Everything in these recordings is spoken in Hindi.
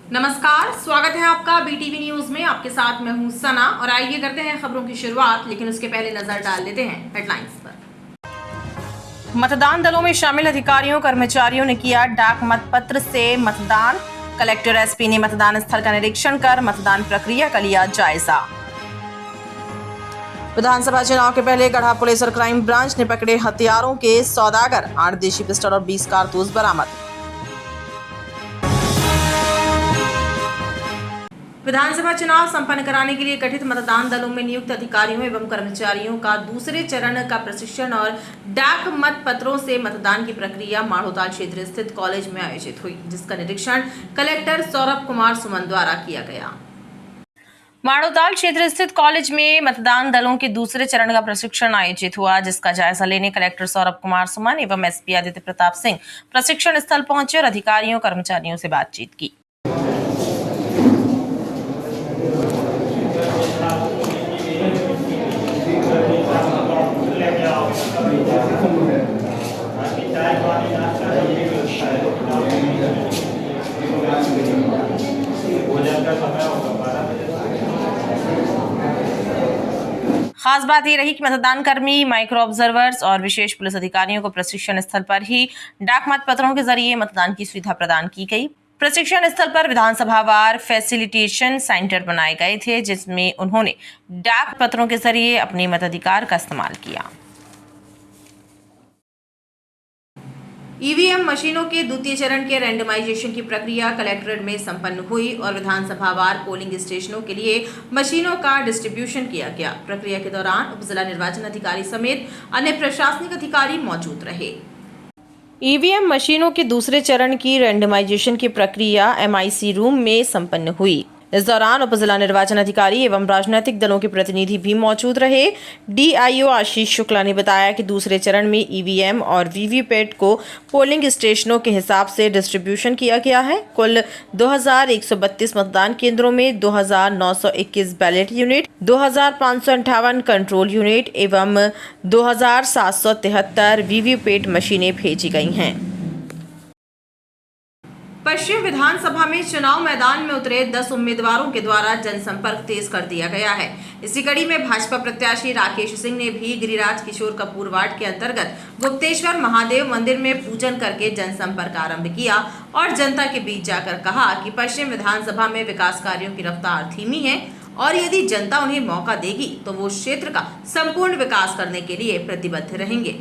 नमस्कार, स्वागत है आपका बीटीवी न्यूज में। आपके साथ मैं हूं सना और आइए करते हैं खबरों की शुरुआत, लेकिन उसके पहले नजर डाल लेते हैं हेडलाइंस पर। मतदान दलों में शामिल अधिकारियों कर्मचारियों ने किया डाक मतपत्र से मतदान। कलेक्टर एसपी ने मतदान स्थल का निरीक्षण कर मतदान प्रक्रिया का लिया जायजा। विधानसभा चुनाव के पहले गढ़ा पुलिस और क्राइम ब्रांच ने पकड़े हथियारों के सौदागर, 8 देशी पिस्टल और 20 कारतूस बरामद। विधानसभा चुनाव संपन्न कराने के लिए गठित मतदान दलों में नियुक्त अधिकारियों एवं कर्मचारियों का दूसरे चरण का प्रशिक्षण और डाक मत पत्रों से मतदान की प्रक्रिया माढ़ोताल क्षेत्र स्थित कॉलेज में आयोजित हुई, जिसका निरीक्षण कलेक्टर सौरभ कुमार सुमन द्वारा किया गया। माढ़ोताल क्षेत्र स्थित कॉलेज में मतदान दलों के दूसरे चरण का प्रशिक्षण आयोजित हुआ, जिसका जायजा लेने कलेक्टर सौरभ कुमार सुमन एवं एसपी आदित्य प्रताप सिंह प्रशिक्षण स्थल पहुंचे और अधिकारियों कर्मचारियों से बातचीत की। खास बात ये रही कि मतदान कर्मी, माइक्रो ऑब्जर्वर्स और विशेष पुलिस अधिकारियों को प्रशिक्षण स्थल पर ही डाक मत पत्रों के जरिए मतदान की सुविधा प्रदान की गई। प्रशिक्षण स्थल पर विधानसभावार फैसिलिटेशन सेंटर बनाए गए थे, जिसमें उन्होंने डाक पत्रों के जरिए अपने मताधिकार का इस्तेमाल किया। ईवीएम मशीनों के द्वितीय चरण के रैंडमाइजेशन की प्रक्रिया कलेक्ट्रेट में संपन्न हुई और विधानसभावार पोलिंग स्टेशनों के लिए मशीनों का डिस्ट्रीब्यूशन किया गया। प्रक्रिया के दौरान उप जिला निर्वाचन अधिकारी समेत अन्य प्रशासनिक अधिकारी मौजूद रहे। ईवीएम मशीनों के दूसरे चरण की रैंडमाइजेशन की प्रक्रिया एमआईसी रूम में संपन्न हुई। इस दौरान उप जिला निर्वाचन अधिकारी एवं राजनीतिक दलों के प्रतिनिधि भी मौजूद रहे। डीआईओ आशीष शुक्ला ने बताया कि दूसरे चरण में ईवीएम और वीवीपैट को पोलिंग स्टेशनों के हिसाब से डिस्ट्रीब्यूशन किया गया है। कुल 2132 मतदान केंद्रों में 2921 बैलेट यूनिट, 2558 कंट्रोल यूनिट एवं 2773 वीवीपैट मशीनें भेजी गई हैं। पश्चिम विधानसभा में चुनाव मैदान में उतरे 10 उम्मीदवारों के द्वारा जनसंपर्क तेज कर दिया गया है। इसी कड़ी में भाजपा प्रत्याशी राकेश सिंह ने भी गिरिराज किशोर कपूर वार्ड के अंतर्गत गुप्तेश्वर महादेव मंदिर में पूजन करके जनसंपर्क आरंभ किया और जनता के बीच जाकर कहा कि पश्चिम विधानसभा में विकास कार्यों की रफ्तार धीमी है और यदि जनता उन्हें मौका देगी तो वो क्षेत्र का संपूर्ण विकास करने के लिए प्रतिबद्ध रहेंगे।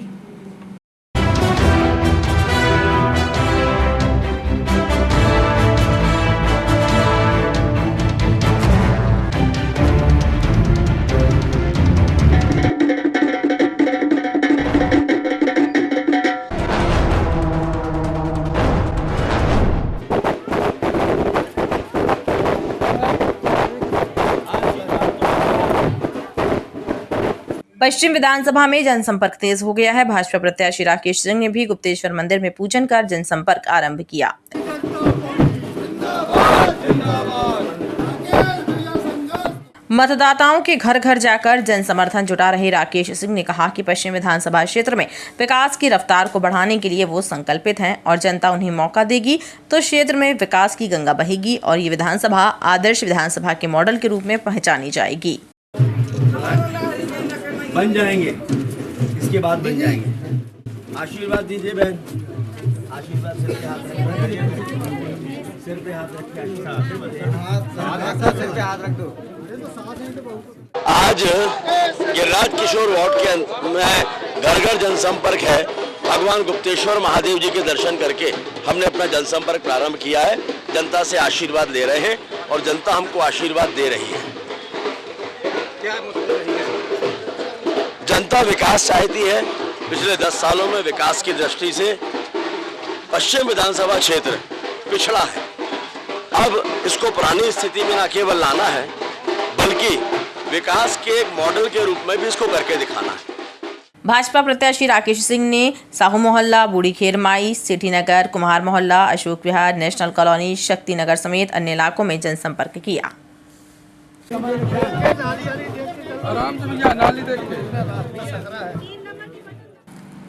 पश्चिम विधानसभा में जनसंपर्क तेज हो गया है। भाजपा प्रत्याशी राकेश सिंह ने भी गुप्तेश्वर मंदिर में पूजन कर जनसंपर्क आरंभ किया। मतदाताओं के घर घर जाकर जन समर्थन जुटा रहे राकेश सिंह ने कहा कि पश्चिम विधानसभा क्षेत्र में विकास की रफ्तार को बढ़ाने के लिए वो संकल्पित हैं और जनता उन्हें मौका देगी तो क्षेत्र में विकास की गंगा बहेगी और ये विधानसभा आदर्श विधानसभा के मॉडल के रूप में पहचानी जाएगी। बन जाएंगे, इसके बाद बन जाएंगे। आशीर्वाद दीजिए बहन, आशीर्वाद सिर पे हाथ रखिए, सिर पे हाथ रखिए, सिर पे हाथ रख दो। आज गिरिराज किशोर वार्ड के में घर घर जनसंपर्क है। भगवान गुप्तेश्वर महादेव जी के दर्शन करके हमने अपना जनसंपर्क प्रारंभ किया है। जनता से आशीर्वाद ले रहे हैं और जनता हमको आशीर्वाद दे रही है। जनता विकास चाहती है। पिछले 10 सालों में विकास की दृष्टि से पश्चिम विधानसभा क्षेत्र पिछड़ा है। अब इसको पुरानी स्थिति में न केवल लाना है बल्कि विकास के एक मॉडल के रूप में भी इसको करके दिखाना है। भाजपा प्रत्याशी राकेश सिंह ने साहू मोहल्ला, बूढ़ी खेरमाई, सिटी नगर, कुम्हार मोहल्ला, अशोक विहार, नेशनल कॉलोनी, शक्ति नगर समेत अन्य इलाकों में जनसंपर्क किया।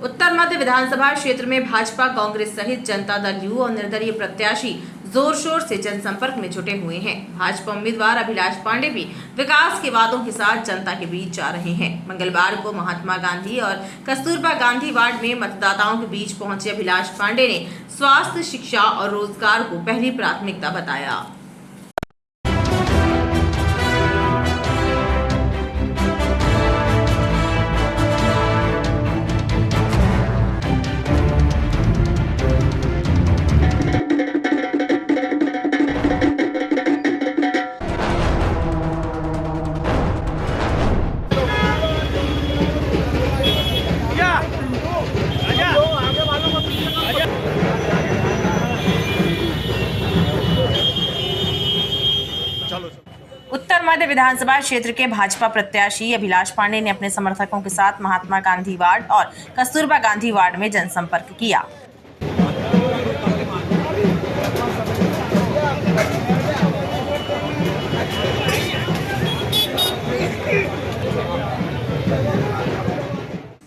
उत्तर मध्य विधानसभा क्षेत्र में भाजपा, कांग्रेस सहित जनता दल यू और निर्दलीय प्रत्याशी जोर शोर से जनसंपर्क में जुटे हुए हैं। भाजपा उम्मीदवार अभिलाष पांडे भी विकास के वादों के साथ जनता के बीच जा रहे हैं। मंगलवार को महात्मा गांधी और कस्तूरबा गांधी वार्ड में मतदाताओं के बीच पहुंचे अभिलाष पांडे ने स्वास्थ्य, शिक्षा और रोजगार को पहली प्राथमिकता बताया। उत्तर मध्य विधानसभा क्षेत्र के भाजपा प्रत्याशी अभिलाष पांडे ने अपने समर्थकों के साथ महात्मा गांधी वार्ड और कस्तूरबा गांधी वार्ड में जनसंपर्क किया।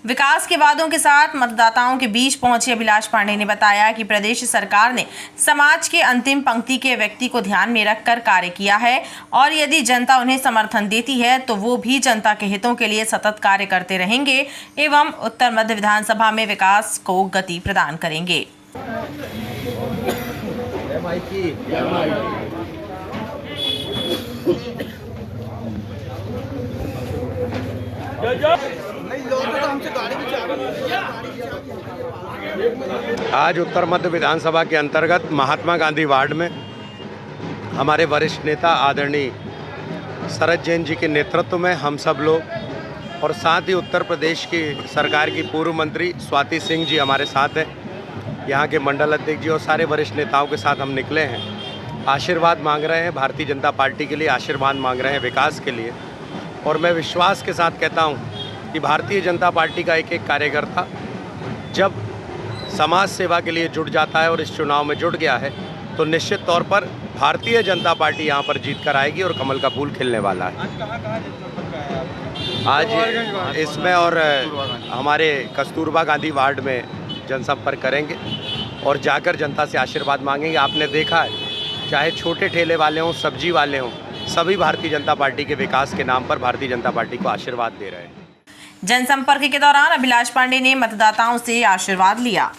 विकास के वादों के साथ मतदाताओं के बीच पहुंचे अभिलाष पांडे ने बताया कि प्रदेश सरकार ने समाज के अंतिम पंक्ति के व्यक्ति को ध्यान में रखकर कार्य किया है और यदि जनता उन्हें समर्थन देती है तो वो भी जनता के हितों के लिए सतत कार्य करते रहेंगे एवं उत्तर मध्य विधानसभा में विकास को गति प्रदान करेंगे। आज उत्तर मध्य विधानसभा के अंतर्गत महात्मा गांधी वार्ड में हमारे वरिष्ठ नेता आदरणीय शरद जैन जी के नेतृत्व में हम सब लोग और साथ ही उत्तर प्रदेश की सरकार की पूर्व मंत्री स्वाति सिंह जी हमारे साथ हैं, यहाँ के मंडल अध्यक्ष जी और सारे वरिष्ठ नेताओं के साथ हम निकले हैं। आशीर्वाद मांग रहे हैं, भारतीय जनता पार्टी के लिए आशीर्वाद मांग रहे हैं विकास के लिए। और मैं विश्वास के साथ कहता हूँ कि भारतीय जनता पार्टी का एक एक कार्यकर्ता जब समाज सेवा के लिए जुट जाता है और इस चुनाव में जुट गया है तो निश्चित तौर पर भारतीय जनता पार्टी यहाँ पर जीत कर आएगी और कमल का फूल खिलने वाला है। आज इसमें और हमारे कस्तूरबा गांधी वार्ड में जनसंपर्क करेंगे और जाकर जनता से आशीर्वाद मांगेंगे। आपने देखा है चाहे छोटे ठेले वाले हों, सब्जी वाले हों, सभी भारतीय जनता पार्टी के विकास के नाम पर भारतीय जनता पार्टी को आशीर्वाद दे रहे हैं। जनसंपर्क के दौरान अभिलाष पांडे ने मतदाताओं से आशीर्वाद लिया।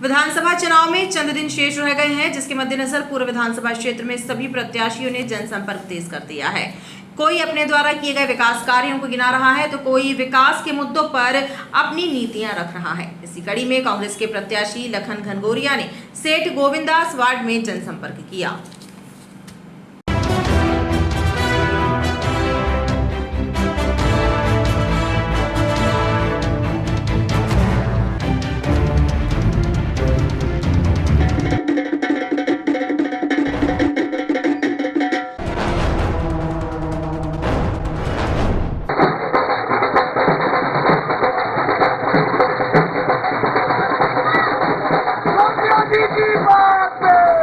विधानसभा चुनाव में चंद दिन शेष रह गए हैं, जिसके मद्देनजर पूर्व विधानसभा क्षेत्र में सभी प्रत्याशियों ने जनसंपर्क तेज कर दिया है। कोई अपने द्वारा किए गए विकास कार्यों को गिना रहा है तो कोई विकास के मुद्दों पर अपनी नीतियां रख रहा है। इसी कड़ी में कांग्रेस के प्रत्याशी लखन घनघोरिया ने सेठ गोविंदास वार्ड में जनसंपर्क किया।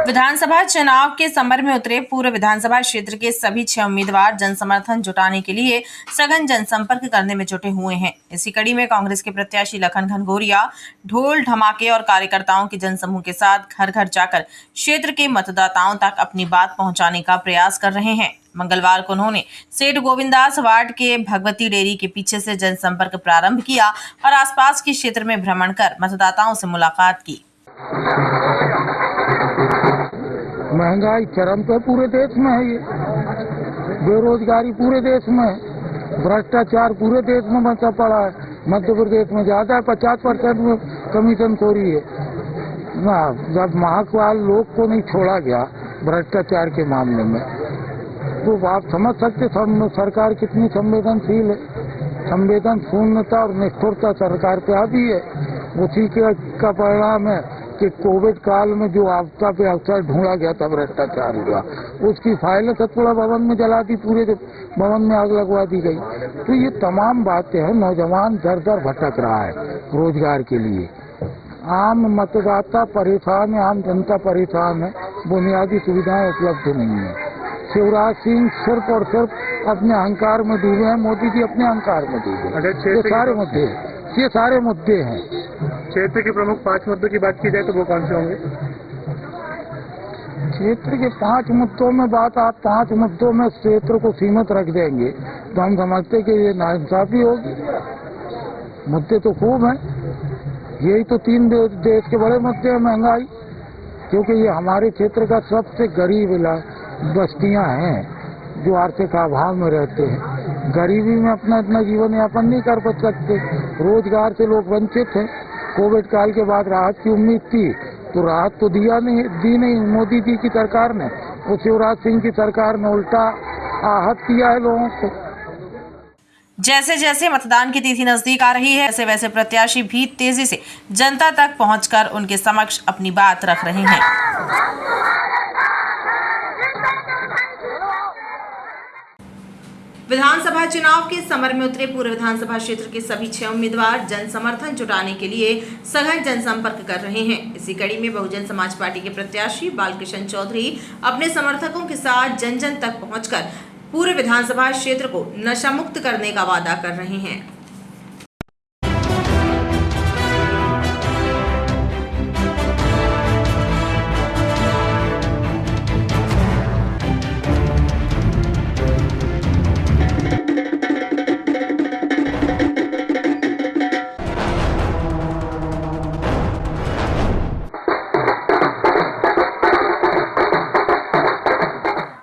विधानसभा चुनाव के समर में उतरे पूर्व विधानसभा क्षेत्र के सभी 6 उम्मीदवार जनसमर्थन जुटाने के लिए सघन जनसंपर्क करने में जुटे हुए हैं। इसी कड़ी में कांग्रेस के प्रत्याशी लखन घनघोरिया ढोल धमाके और कार्यकर्ताओं के जनसमूह के साथ घर घर जाकर क्षेत्र के मतदाताओं तक अपनी बात पहुंचाने का प्रयास कर रहे हैं। मंगलवार को उन्होंने सेठ गोविंदास वार्ड के भगवती डेयरी के पीछे से जनसंपर्क प्रारंभ किया और आसपास के क्षेत्र में भ्रमण कर मतदाताओं से मुलाकात की। महंगाई चरम पे पूरे देश में है, ये बेरोजगारी पूरे देश में है, भ्रष्टाचार पूरे देश में मचा पड़ा है। मध्य प्रदेश में ज्यादा है, 50% में कमीशन खोरी है ना। जब महाकाल लोग को नहीं छोड़ा गया भ्रष्टाचार के मामले में तो आप समझ सकते सरकार कितनी संवेदनशील है। संवेदन शून्यता और निष्ठुरता सरकार पे आती है। उसी का परिणाम है कि कोविड काल में जो आपदा पे अवसर ढूंढा गया था, भ्रष्टाचार हुआ, उसकी फाइलें सतपुड़ा भवन में जला दी, पूरे भवन में आग लगवा दी गई। तो ये तमाम बातें हैं। नौजवान दर दर भटक रहा है रोजगार के लिए। आम मतदाता परेशान है, आम जनता परेशान है, बुनियादी सुविधाएं उपलब्ध नहीं है। शिवराज सिंह सिर्फ और सिर्फ अपने अहंकार में डूबे हैं। मोदी जी अपने अहंकार में डूबे हैं। ये सारे मुद्दे हैं। क्षेत्र के प्रमुख 5 मुद्दों की बात की जाए तो वो कौन से होंगे? क्षेत्र के 5 मुद्दों में बात, आप 5 मुद्दों में क्षेत्र को सीमित रख देंगे तो हम समझते कि ये नाइंसाफी होगी। मुद्दे तो खूब हैं, यही तो 3 देश के बड़े मुद्दे हैं। महंगाई, क्योंकि ये हमारे क्षेत्र का सबसे गरीब बस्तियां हैं जो आर्थिक अभाव में रहते हैं। गरीबी में अपना इतना जीवन यापन नहीं कर सकते, रोजगार से लोग वंचित हैं। कोविड काल के बाद राहत की उम्मीद थी तो राहत तो दी नहीं मोदी जी की सरकार ने, और शिवराज सिंह की सरकार ने उल्टा आहत किया है लोगों को। जैसे जैसे मतदान की तिथि नजदीक आ रही है, वैसे वैसे प्रत्याशी भी तेजी से जनता तक पहुंचकर उनके समक्ष अपनी बात रख रहे हैं। विधानसभा चुनाव के समर में उतरे पूर्व विधानसभा क्षेत्र के सभी 6 उम्मीदवार जन समर्थन जुटाने के लिए सघन जनसंपर्क कर रहे हैं। इसी कड़ी में बहुजन समाज पार्टी के प्रत्याशी बालकृष्ण चौधरी अपने समर्थकों के साथ जन जन तक पहुंचकर पूरे विधानसभा क्षेत्र को नशा मुक्त करने का वादा कर रहे हैं।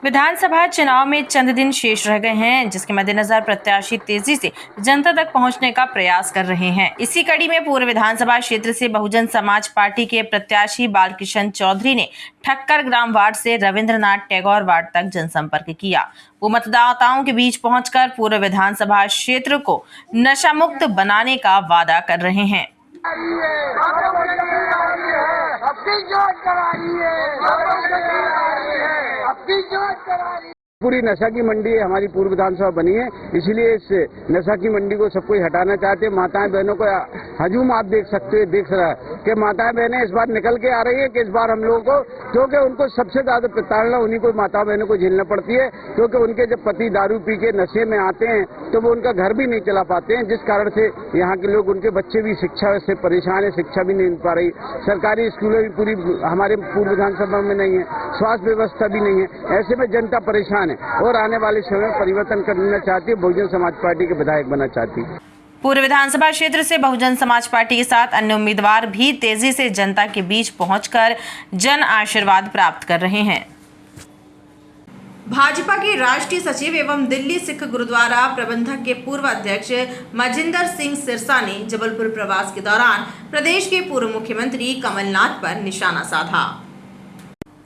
विधानसभा चुनाव में चंद दिन शेष रह गए हैं, जिसके मद्देनजर प्रत्याशी तेजी से जनता तक पहुंचने का प्रयास कर रहे हैं। इसी कड़ी में पूर्व विधानसभा क्षेत्र से बहुजन समाज पार्टी के प्रत्याशी बालकृष्ण चौधरी ने ठक्कर ग्राम वार्ड से रविंद्रनाथ टैगोर वार्ड तक जनसंपर्क किया। वो मतदाताओं के बीच पहुंचकर पूर्व विधानसभा क्षेत्र को नशा मुक्त बनाने का वादा कर रहे हैं। पूरी नशा की मंडी हमारी पूर्व विधानसभा बनी है, इसलिए इस नशा की मंडी को सब कोई हटाना चाहते हैं। माताएं बहनों को हजूम आप देख रहा है कि माताएं बहनें इस बार निकल के आ रही है कि इस बार हम लोगों को, क्योंकि उनको सबसे ज्यादा प्रताड़ना उन्हीं को माता बहनों को झेलना पड़ती है, क्योंकि उनके जब पति दारू पी के नशे में आते हैं तो वो उनका घर भी नहीं चला पाते हैं, जिस कारण से यहाँ के लोग, उनके बच्चे भी शिक्षा से परेशान है, शिक्षा भी नहीं मिल पा रही। सरकारी स्कूलें भी पूरी हमारे पूर्व विधानसभा में नहीं है, स्वास्थ्य व्यवस्था भी नहीं है। ऐसे में जनता परेशान है और आने वाले समय में परिवर्तन करना चाहती है, बहुजन समाज पार्टी के विधायक बनना चाहती है। पूर्व विधानसभा क्षेत्र से बहुजन समाज पार्टी के साथ अन्य उम्मीदवार भी तेजी से जनता के बीच पहुंचकर जन आशीर्वाद प्राप्त कर रहे हैं। भाजपा के राष्ट्रीय सचिव एवं दिल्ली सिख गुरुद्वारा प्रबंधक के पूर्व अध्यक्ष मजिंदर सिंह सिरसा ने जबलपुर प्रवास के दौरान प्रदेश के पूर्व मुख्यमंत्री कमलनाथ पर निशाना साधा।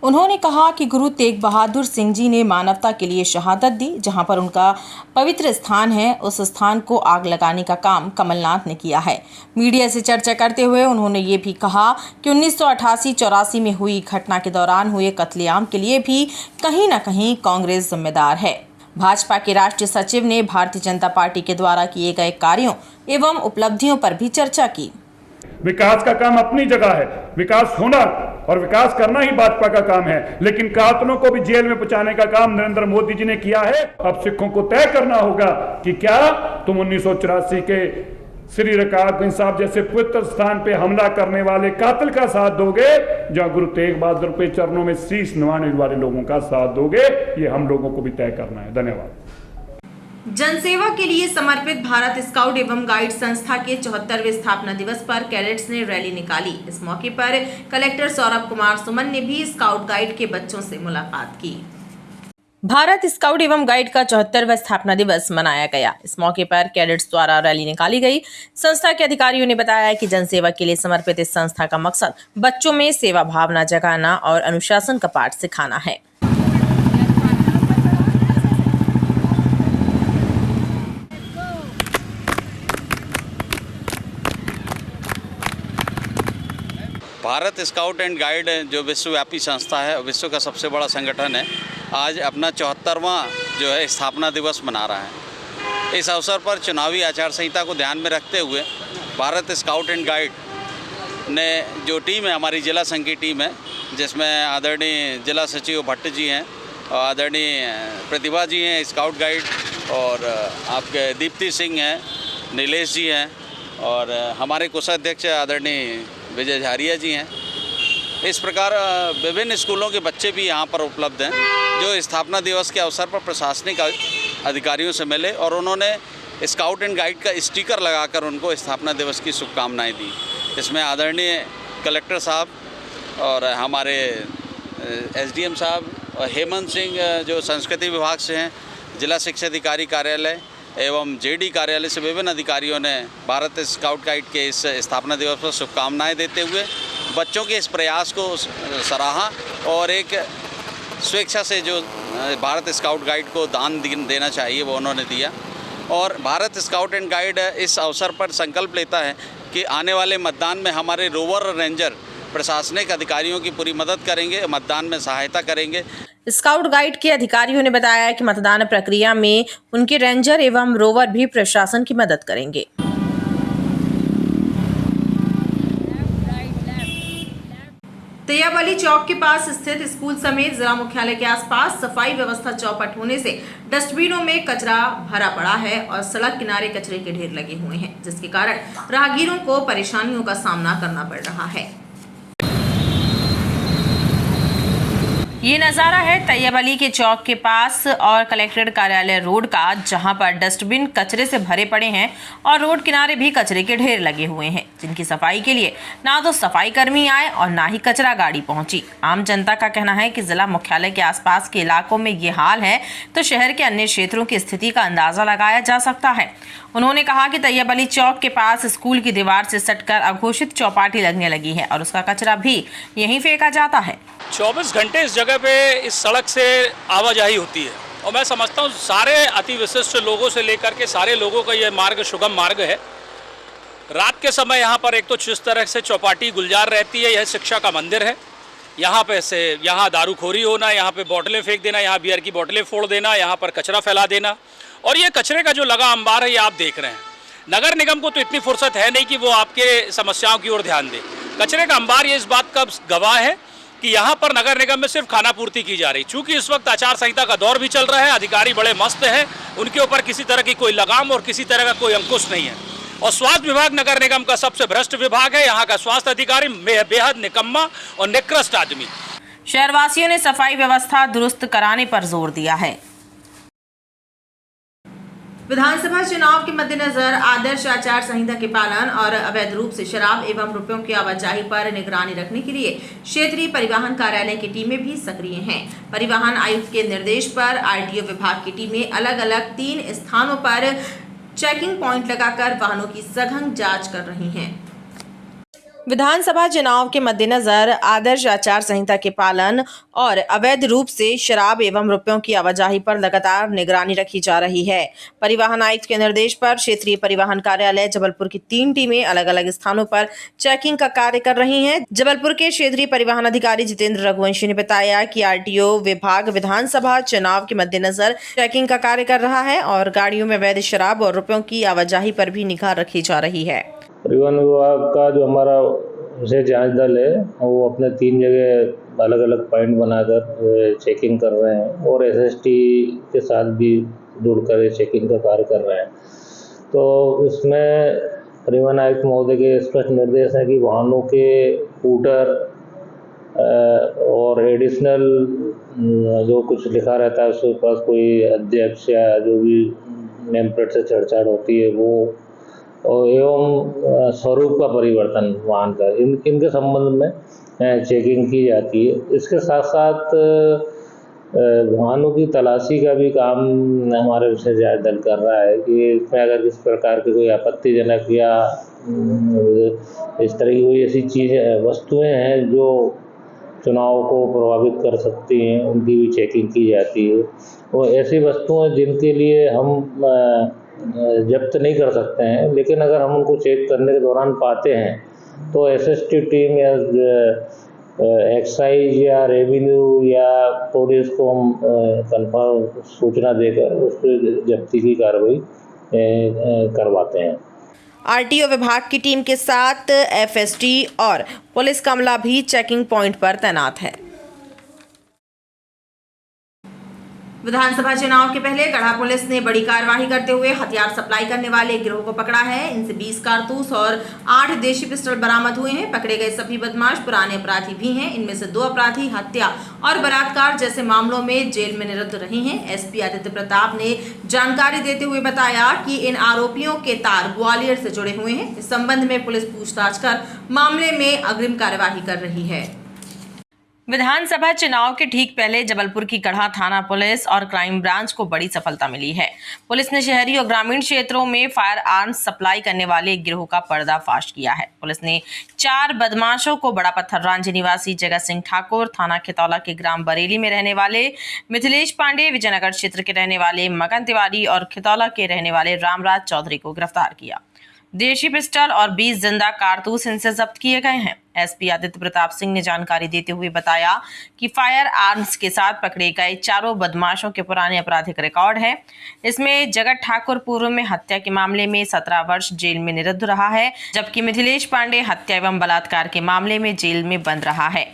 उन्होंने कहा कि गुरु तेग बहादुर सिंह जी ने मानवता के लिए शहादत दी। जहां पर उनका पवित्र स्थान है, उस स्थान को आग लगाने का काम कमलनाथ ने किया है। मीडिया से चर्चा करते हुए उन्होंने ये भी कहा कि 1988-84 में हुई घटना के दौरान हुए कत्लेआम के लिए भी कहीं न कहीं कांग्रेस जिम्मेदार है। भाजपा के राष्ट्रीय सचिव ने भारतीय जनता पार्टी के द्वारा किए गए कार्यों एवं उपलब्धियों पर भी चर्चा की। विकास का काम अपनी जगह है, विकास होना और विकास करना ही भाजपा का काम है, लेकिन कातलों को भी जेल में पहुंचाने का काम नरेंद्र मोदी जी ने किया है। अब सिखों को तय करना होगा कि क्या तुम 1984 के श्री रकाबगंज साहब जैसे पवित्र स्थान पे हमला करने वाले कातिल का साथ दोगे, जहां गुरु तेग बहादुर के चरणों में शीश नवाने वाले लोगों का साथ दोगे, ये हम लोगों को भी तय करना है। धन्यवाद। जनसेवा के लिए समर्पित भारत स्काउट एवं गाइड संस्था के 74वें स्थापना दिवस पर कैडेट्स ने रैली निकाली। इस मौके पर कलेक्टर सौरभ कुमार सुमन ने भी स्काउट गाइड के बच्चों से मुलाकात की। भारत स्काउट एवं गाइड का 74वां स्थापना दिवस मनाया गया। इस मौके पर कैडेट्स द्वारा रैली निकाली गई। संस्था के अधिकारियों ने बताया कि जनसेवा के लिए समर्पित इस संस्था का मकसद बच्चों में सेवा भावना जगाना और अनुशासन का पाठ सिखाना है। भारत स्काउट एंड गाइड जो विश्वव्यापी संस्था है, विश्व का सबसे बड़ा संगठन है, आज अपना 74वां जो है स्थापना दिवस मना रहा है। इस अवसर पर चुनावी आचार संहिता को ध्यान में रखते हुए भारत स्काउट एंड गाइड ने जो टीम है, हमारी जिला संघ की टीम है, जिसमें आदरणीय जिला सचिव भट्ट जी हैं और आदरणीय प्रतिभा जी हैं, स्काउट गाइड और आपके दीप्ति सिंह हैं, नीलेश जी हैं और हमारे कोषाध्यक्ष आदरणीय विजय झारिया जी हैं। इस प्रकार विभिन्न स्कूलों के बच्चे भी यहाँ पर उपलब्ध हैं जो स्थापना दिवस के अवसर पर प्रशासनिक अधिकारियों से मिले और उन्होंने स्काउट एंड गाइड का स्टिकर लगाकर उनको स्थापना दिवस की शुभकामनाएं दी। इसमें आदरणीय कलेक्टर साहब और हमारे एसडीएम साहब और हेमंत सिंह जो संस्कृति विभाग से हैं, जिला शिक्षा अधिकारी कार्यालय एवं जेडी कार्यालय से विभिन्न अधिकारियों ने भारत स्काउट गाइड के इस स्थापना दिवस पर शुभकामनाएं देते हुए बच्चों के इस प्रयास को सराहा और एक स्वेच्छा से जो भारत स्काउट गाइड को दान देना चाहिए वो उन्होंने दिया। और भारत स्काउट एंड गाइड इस अवसर पर संकल्प लेता है कि आने वाले मतदान में हमारे रोवर और रेंजर प्रशासनिक अधिकारियों की पूरी मदद करेंगे, मतदान में सहायता करेंगे। स्काउट गाइड के अधिकारियों ने बताया कि मतदान प्रक्रिया में उनके रेंजर एवं रोवर भी प्रशासन की मदद करेंगे। तैयबअली चौक के पास स्थित स्कूल समेत जिला मुख्यालय के आसपास सफाई व्यवस्था चौपट होने से डस्टबिनों में कचरा भरा पड़ा है और सड़क किनारे कचरे के ढेर लगे हुए हैं, जिसके कारण राहगीरों को परेशानियों का सामना करना पड़ रहा है। ये नज़ारा है तैयबअली के चौक के पास और कलेक्ट्रेट कार्यालय रोड का, जहां पर डस्टबिन कचरे से भरे पड़े हैं और रोड किनारे भी कचरे के ढेर लगे हुए हैं, जिनकी सफाई के लिए ना तो सफाई कर्मी आए और ना ही कचरा गाड़ी पहुंची। आम जनता का कहना है कि जिला मुख्यालय के आसपास के इलाकों में ये हाल है तो शहर के अन्य क्षेत्रों की स्थिति का अंदाजा लगाया जा सकता है। उन्होंने कहा कि तैयबअली चौक के पास स्कूल की दीवार से सटकर अघोषित चौपाटी लगने लगी है और उसका कचरा भी यहीं फेंका जाता है। 24 घंटे इस जगह पे इस सड़क से आवाजाही होती है और मैं समझता हूँ सारे अति विशिष्ट लोगों से लेकर के सारे लोगों का ये मार्ग सुगम मार्ग है। रात के समय यहाँ पर एक तो जिस तरह से चौपाटी गुलजार रहती है, यह शिक्षा का मंदिर है। यहाँ दारूखोरी होना, यहाँ पे बोतलें फेंक देना, यहाँ बियर की बोतलें फोड़ देना, यहाँ पर कचरा फैला देना और ये कचरे का जो लगा अंबार है ये आप देख रहे हैं। नगर निगम को तो इतनी फुर्सत है नहीं कि वो आपके समस्याओं की ओर ध्यान दे। कचरे का अंबार ये इस बात का गवाह है कि यहाँ पर नगर निगम में सिर्फ खाना पूर्ति की जा रही। चूंकि इस वक्त आचार संहिता का दौर भी चल रहा है, अधिकारी बड़े मस्त हैं, उनके ऊपर किसी तरह की कोई लगाम और किसी तरह का कोई अंकुश नहीं है। और स्वास्थ्य विभाग नगर निगम का सबसे भ्रष्ट विभाग है। यहाँ का स्वास्थ्य अधिकारी बेहद निकम्मा और निकृष्ट आदमी। शहरवासियों ने सफाई व्यवस्था दुरुस्त कराने पर जोर दिया है। विधानसभा चुनाव के मद्देनजर आदर्श आचार संहिता के पालन और अवैध रूप से शराब एवं रुपयों की आवाजाही पर निगरानी रखने के लिए क्षेत्रीय परिवहन कार्यालय की टीमें भी सक्रिय हैं। परिवहन आयुक्त के निर्देश पर आरटीओ विभाग की टीमें अलग-अलग 3 स्थानों पर चेकिंग पॉइंट लगाकर वाहनों की सघन जांच कर रही हैं। विधानसभा चुनाव के मद्देनजर आदर्श आचार संहिता के पालन और अवैध रूप से शराब एवं रुपयों की आवाजाही पर लगातार निगरानी रखी जा रही है। परिवहन आयुक्त के निर्देश पर क्षेत्रीय परिवहन कार्यालय जबलपुर की 3 टीमें अलग-अलग स्थानों पर चेकिंग का कार्य कर रही हैं। जबलपुर के क्षेत्रीय परिवहन अधिकारी जितेंद्र रघुवंशी ने बताया कि आरटीओ विभाग विधानसभा चुनाव के मद्देनजर चेकिंग का कार्य कर रहा है और गाड़ियों में अवैध शराब और रुपयों की आवाजाही पर भी निगाह रखी जा रही है। परिवहन विभाग का जो हमारा विशेष जांच दल है वो अपने 3 जगह अलग अलग पॉइंट बनाकर चेकिंग कर रहे हैं और एसएसटी के साथ भी जुड़कर चेकिंग का कार्य कर रहे हैं। तो इसमें परिवहन आयुक्त महोदय के स्पष्ट निर्देश है कि वाहनों के फूटर और एडिशनल जो कुछ लिखा रहता है उसके पास कोई अध्यक्ष या जो भी नेम प्लेट से छेड़छाड़ होती है वो एवं स्वरूप का परिवर्तन वाहन का इनके संबंध में चेकिंग की जाती है। इसके साथ साथ वाहनों की तलाशी का भी काम हमारे विशेष जांच दल कर रहा है कि इसमें अगर किस प्रकार की कोई आपत्तिजनक या इस तरह की कोई ऐसी चीज़ें वस्तुएं हैं जो चुनाव को प्रभावित कर सकती हैं उनकी भी चेकिंग की जाती है। वो ऐसी वस्तुएं जिनके लिए हम जब्त नहीं कर सकते हैं, लेकिन अगर हम उनको चेक करने के दौरान पाते हैं तो एसएसटी टीम या एक्साइज या रेवेन्यू या पुलिस को हम कंफर्म सूचना देकर उस पर जब्ती की कार्रवाई करवाते हैं। आरटीओ विभाग की टीम के साथ एफएसटी और पुलिस का अमला भी चेकिंग पॉइंट पर तैनात है। विधानसभा चुनाव के पहले गढ़ा पुलिस ने बड़ी कार्रवाई करते हुए हथियार सप्लाई करने वाले एक गिरोह को पकड़ा है। इनसे 20 कारतूस और 8 देशी पिस्टल बरामद हुए हैं। पकड़े गए सभी बदमाश पुराने अपराधी भी हैं। इनमें से 2 अपराधी हत्या और बलात्कार जैसे मामलों में जेल में निरुद्ध रहे हैं। एसपी आदित्य प्रताप ने जानकारी देते हुए बताया कि इन आरोपियों के तार ग्वालियर से जुड़े हुए हैं। इस संबंध में पुलिस पूछताछ कर मामले में अग्रिम कार्यवाही कर रही है। विधानसभा चुनाव के ठीक पहले जबलपुर की गढ़ा थाना पुलिस और क्राइम ब्रांच को बड़ी सफलता मिली है। पुलिस ने शहरी और ग्रामीण क्षेत्रों में फायर आर्म्स सप्लाई करने वाले एक गिरोह का पर्दाफाश किया है। पुलिस ने 4 बदमाशों को बड़ा पत्थर रांझी निवासी जगत सिंह ठाकुर, थाना खितौला के ग्राम बरेली में रहने वाले मिथिलेश पांडे, विजयनगर क्षेत्र के रहने वाले मगन तिवारी और खितौला के रहने वाले रामराज चौधरी को गिरफ्तार किया। देशी पिस्टल और 20 जिंदा कारतूस इनसे जब्त किए गए हैं। एसपी आदित्य प्रताप सिंह ने जानकारी देते हुए बताया कि फायर आर्म्स के साथ पकड़े गए 4 बदमाशों के पुराने आपराधिक रिकॉर्ड है। इसमें जगत ठाकुर पूर्व में हत्या के मामले में 17 वर्ष जेल में निरुद्ध रहा है, जबकि मिथिलेश पांडे हत्या एवं बलात्कार के मामले में जेल में बंद रहा है।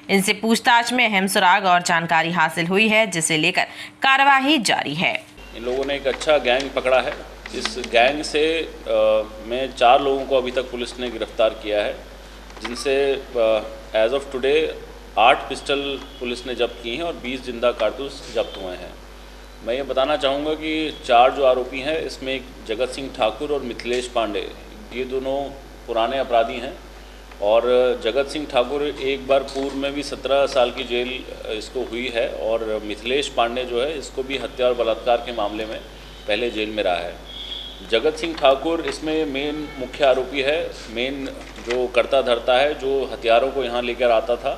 इनसे पूछताछ में अहम सुराग और जानकारी हासिल हुई है, जिसे लेकर कार्यवाही जारी है। इन लोगों ने एक अच्छा गैंग पकड़ा है। इस गैंग से में 4 लोगों को अभी तक पुलिस ने गिरफ्तार किया है, जिनसे as of today 8 pistol police ने जब्त की हैं और 20 जिंदा कारतूस जब्त हुए हैं। मैं ये बताना चाहूँगा कि 4 जो आरोपी हैं, इसमें एक जगत सिंह ठाकुर और मिथिलेश पांडे, ये दोनों पुराने अपराधी हैं। और जगत सिंह ठाकुर एक बार पूर्व में भी 17 साल की जेल इसको हुई है, और मिथिलेश पांडे जो है इसको भी हत्या और बलात्कार के मामले में पहले जेल में रहा है। जगत सिंह ठाकुर इसमें मेन मुख्य आरोपी है, मेन जो करता धरता है, जो हथियारों को यहाँ लेकर आता था।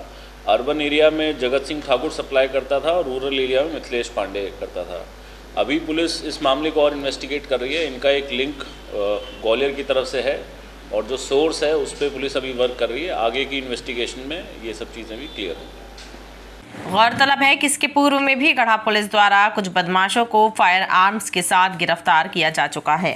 अर्बन एरिया में जगत सिंह ठाकुर सप्लाई करता था और रूरल एरिया में मिथिलेश पांडे करता था। अभी पुलिस इस मामले को और इन्वेस्टिगेट कर रही है। इनका एक लिंक ग्वालियर की तरफ से है और जो सोर्स है उस पर पुलिस अभी वर्क कर रही है। आगे की इन्वेस्टिगेशन में ये सब चीज़ें भी क्लियर होंगी। गौरतलब है कि इसके पूर्व में भी गढ़ा पुलिस द्वारा कुछ बदमाशों को फायर आर्म्स के साथ गिरफ्तार किया जा चुका है।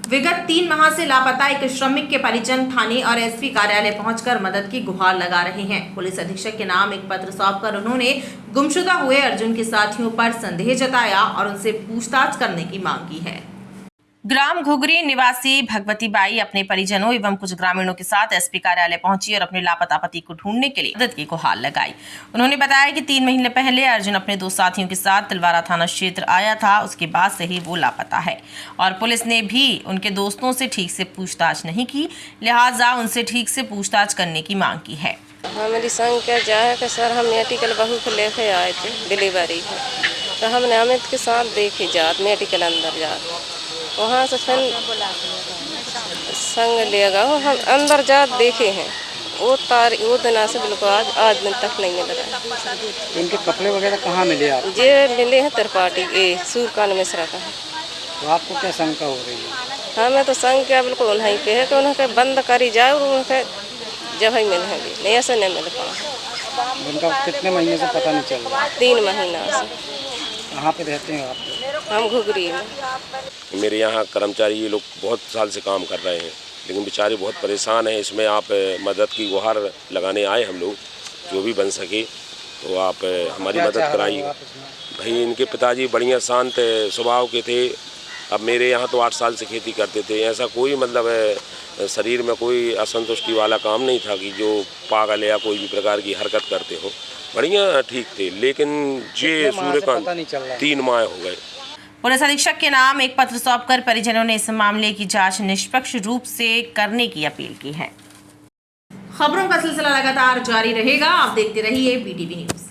विगत 3 माह से लापता एक श्रमिक के परिजन थाने और एसपी कार्यालय पहुंचकर मदद की गुहार लगा रहे हैं। पुलिस अधीक्षक के नाम एक पत्र सौंपकर उन्होंने गुमशुदा हुए अर्जुन के साथियों पर संदेह जताया और उनसे पूछताछ करने की मांग की है। ग्राम घुघरी निवासी भगवती बाई अपने परिजनों एवं कुछ ग्रामीणों के साथ एसपी कार्यालय पहुंची और अपने लापता पति को ढूंढने के लिए मदद की गुहार लगाई। उन्होंने बताया कि 3 महीने पहले अर्जुन अपने 2 साथियों के साथ तिलवारा थाना क्षेत्र आया था। उसके बाद से ही वो लापता है और पुलिस ने भी उनके दोस्तों से ठीक से पूछताछ नहीं की, लिहाजा उनसे ठीक से पूछताछ करने की मांग की है। हमारी संग क्या जाए कि सर हम मेडिकल बहू को लेके आए थे डिलीवरी है, तो हमने अमित के साथ देखी जात मेडिकल अंदर जात, वहाँ से फिर संग लेगा हम अंदर जात देखे हैं। वो दिन से बिल्कुल आज दिन तक नहीं मिल रहा है। इनके कपड़े वगैरह कहाँ मिले आप? ये मिले हैं त्रिपाठी सूरकान मिश्रा का। तो आपको क्या शंका हो रही है? हमें तो संख्या बिल्कुल उन्हीं पे है कि उन्हें बंद करी जाए और उनके जब ही मिले नहीं ऐसे नहीं मिल पाए। उनका कितने महीने से पता नहीं चल रहा? 3 महीना से। कहाँ पे रहते हैं आप? हम घुघरी में। मेरे यहाँ कर्मचारी ये लोग बहुत साल से काम कर रहे हैं, लेकिन बेचारे बहुत परेशान हैं। इसमें आप मदद की गुहार लगाने आए हम लोग, जो भी बन सके तो आप हमारी मदद कराइए। भाई इनके पिताजी बढ़िया शांत स्वभाव के थे। अब मेरे यहाँ तो 8 साल से खेती करते थे। ऐसा कोई मतलब शरीर में कोई असंतुष्टि वाला काम नहीं था कि जो पागल या कोई भी प्रकार की हरकत करते हो। बढ़िया ठीक थे, लेकिन ये सूर्यकांत 3 माह हो गए। पुलिस अधीक्षक के नाम एक पत्र सौंपकर परिजनों ने इस मामले की जांच निष्पक्ष रूप से करने की अपील की है। खबरों का सिलसिला लगातार जारी रहेगा। आप देखते रहिए BTV न्यूज।